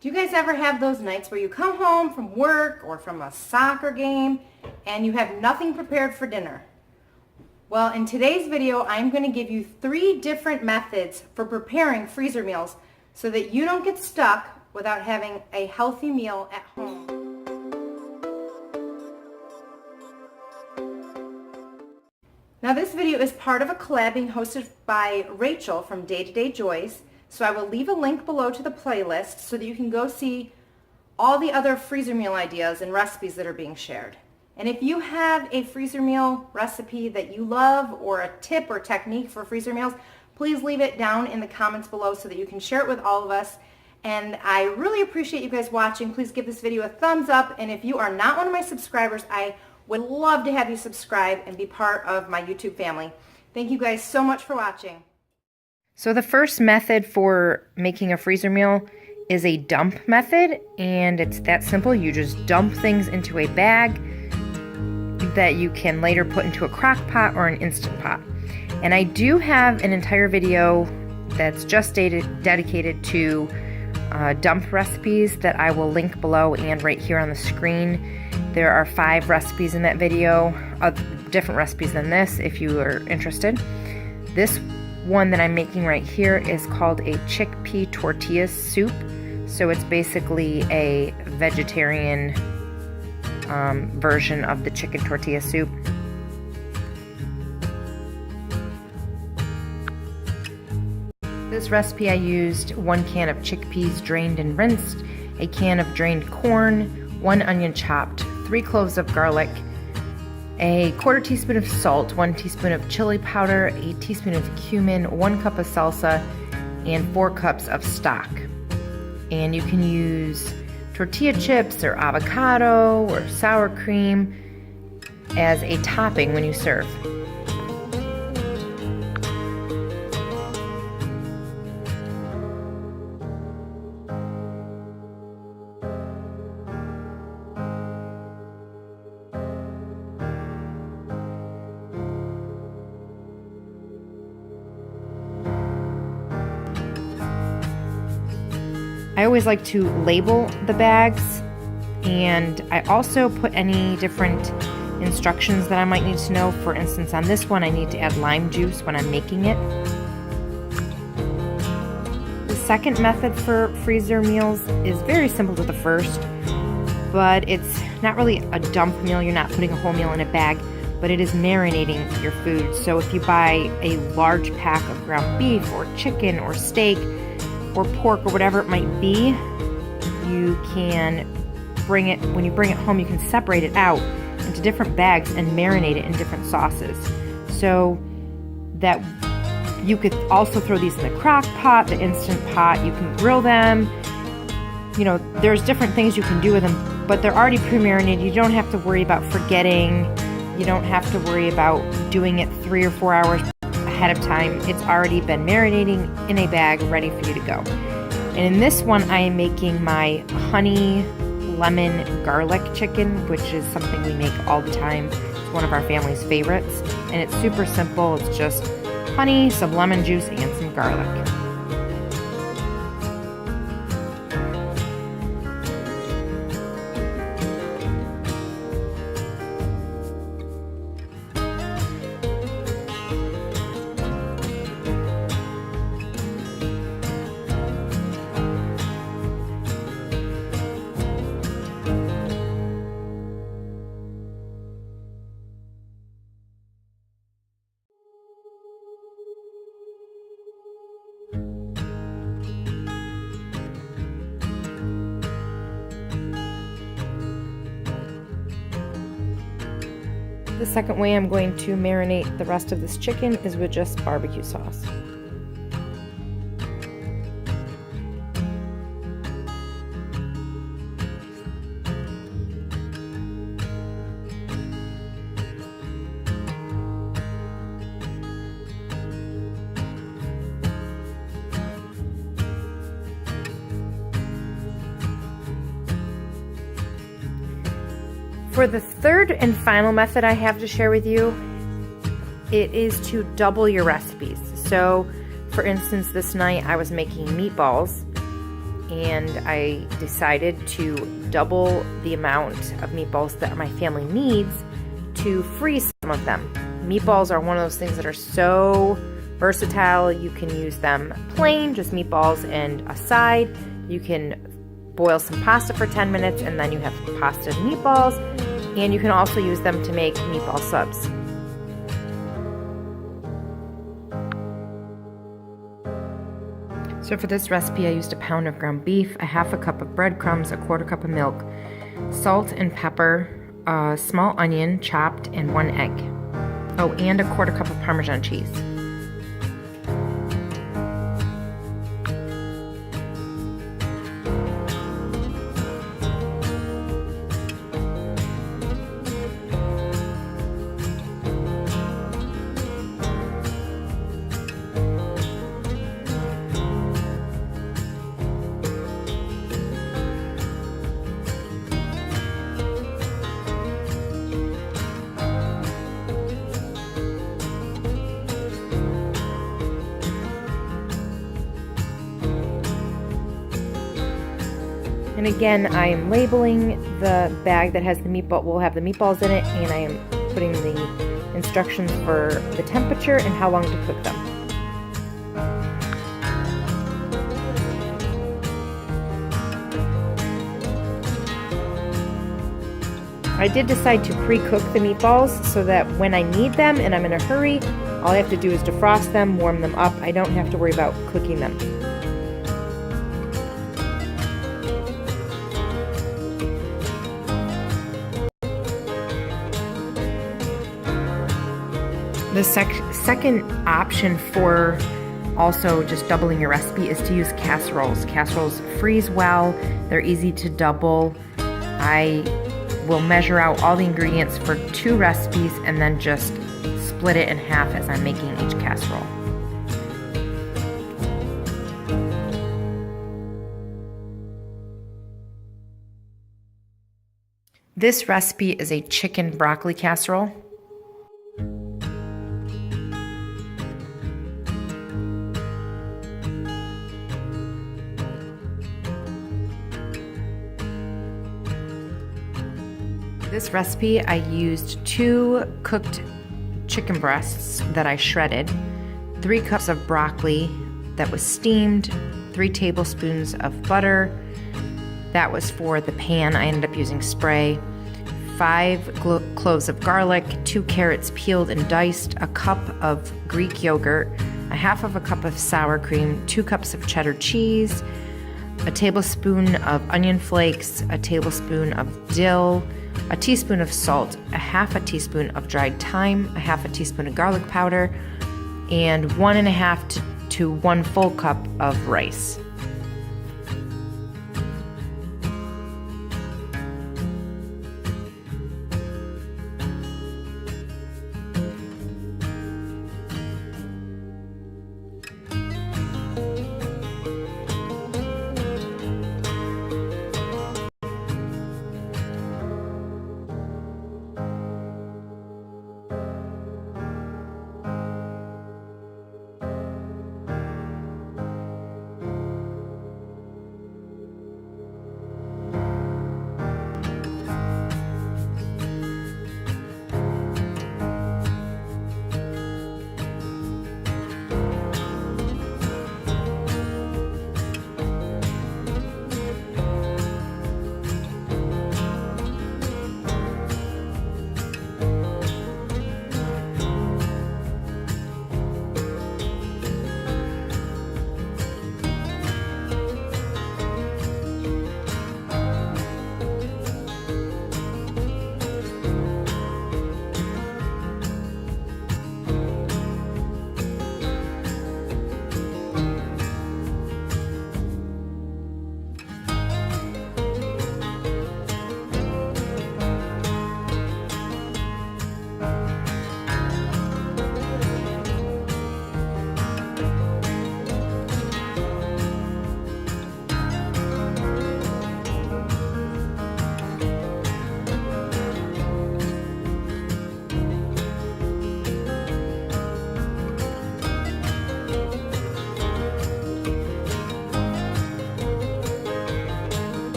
Do you guys ever have those nights where you come home from work or from a soccer game and you have nothing prepared for dinner? Well, in today's video, I'm going to give you 3 different methods for preparing freezer meals so that you don't get stuck without having a healthy meal at home. Now this video is part of a collab being hosted by Rachel from Day to Day Joys. So I will leave a link below to the playlist so that you can go see all the other freezer meal ideas and recipes that are being shared. And if you have a freezer meal recipe that you love or a tip or technique for freezer meals, please leave it down in the comments below so that you can share it with all of us. And I really appreciate you guys watching. Please give this video a thumbs up. And if you are not one of my subscribers, I would love to have you subscribe and be part of my YouTube family. Thank you guys so much for watching. So the first method for making a freezer meal is a dump method, and it's that simple. You just dump things into a bag that you can later put into a crock pot or an Instant Pot. And I do have an entire video that's just dedicated to dump recipes that I will link below and right here on the screen. There are 5 recipes in that video, different recipes than this if you are interested. This one that I'm making right here is called a chickpea tortilla soup. So it's basically a vegetarian version of the chicken tortilla soup. This recipe I used 1 can of chickpeas drained and rinsed, a can of drained corn, 1 onion chopped, 3 cloves of garlic, a 1/4 teaspoon of salt, 1 teaspoon of chili powder, a teaspoon of cumin, 1 cup of salsa, and 4 cups of stock. And you can use tortilla chips or avocado or sour cream as a topping when you serve. I always like to label the bags, and I also put any different instructions that I might need to know. For instance, on this one I need to add lime juice when I'm making it. The second method for freezer meals is very similar to the first, but it's not really a dump meal. You're not putting a whole meal in a bag, but it is marinating your food. So if you buy a large pack of ground beef or chicken or steak or pork or whatever it might be, you can bring it, when you bring it home, you can separate it out into different bags and marinate it in different sauces. So that you could also throw these in the crock pot, the Instant Pot, you can grill them. You know, there's different things you can do with them, but they're already pre-marinated. You don't have to worry about forgetting. You don't have to worry about doing it 3 or 4 hours ahead of time. It's already been marinating in a bag ready for you to go. And in this one I am making my honey lemon garlic chicken, which is something we make all the time. It's one of our family's favorites, and it's super simple. It's just honey, some lemon juice, and some garlic. The second way I'm going to marinate the rest of this chicken is with just barbecue sauce. For the third and final method I have to share with you, it is to double your recipes. So, for instance, this night I was making meatballs, and I decided to double the amount of meatballs that my family needs to freeze some of them. Meatballs are one of those things that are so versatile. You can use them plain, just meatballs and a side. You can boil some pasta for 10 minutes and then you have pasta and meatballs, and you can also use them to make meatball subs. So for this recipe, I used a pound of ground beef, a half a cup of breadcrumbs, a quarter cup of milk, salt and pepper, a small onion chopped, and 1 egg. Oh, and a quarter cup of Parmesan cheese. And again, I am labeling the bag that has the meatball, will have the meatballs in it, and I am putting the instructions for the temperature and how long to cook them. I did decide to pre-cook the meatballs so that when I need them and I'm in a hurry, all I have to do is defrost them, warm them up. I don't have to worry about cooking them. The second option for also just doubling your recipe is to use casseroles. Casseroles freeze well, they're easy to double. I will measure out all the ingredients for 2 recipes and then just split it in half as I'm making each casserole. This recipe is a chicken broccoli casserole. This recipe, I used 2 cooked chicken breasts that I shredded, 3 cups of broccoli that was steamed, 3 tablespoons of butter. That was for the pan. I ended up using spray. 5 cloves of garlic, 2 carrots peeled and diced, a cup of Greek yogurt, a half of a cup of sour cream, 2 cups of cheddar cheese, a tablespoon of onion flakes, a tablespoon of dill, a teaspoon of salt, a half a teaspoon of dried thyme, a half a teaspoon of garlic powder, and 1.5 to 1 full cup of rice.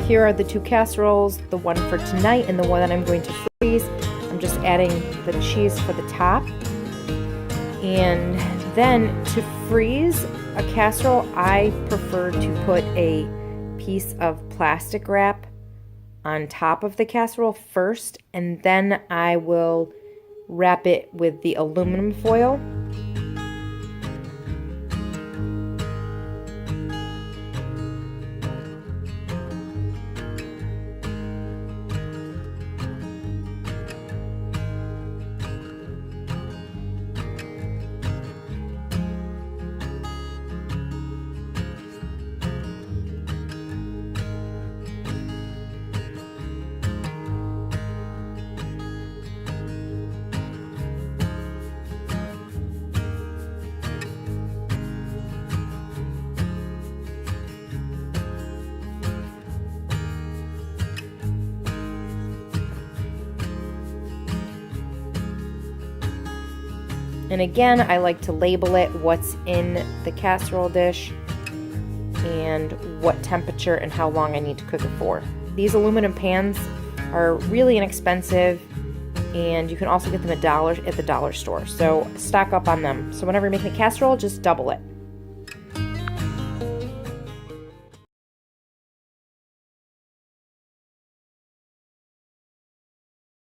here are the 2 casseroles, the one for tonight and the one that I'm going to freeze. I'm just adding the cheese for the top. And then to freeze a casserole, I prefer to put a piece of plastic wrap on top of the casserole first, and then I will wrap it with the aluminum foil. And again, I like to label it what's in the casserole dish and what temperature and how long I need to cook it for. These aluminum pans are really inexpensive, and you can also get them at the dollar store. So stock up on them. So whenever you're making a casserole, just double it.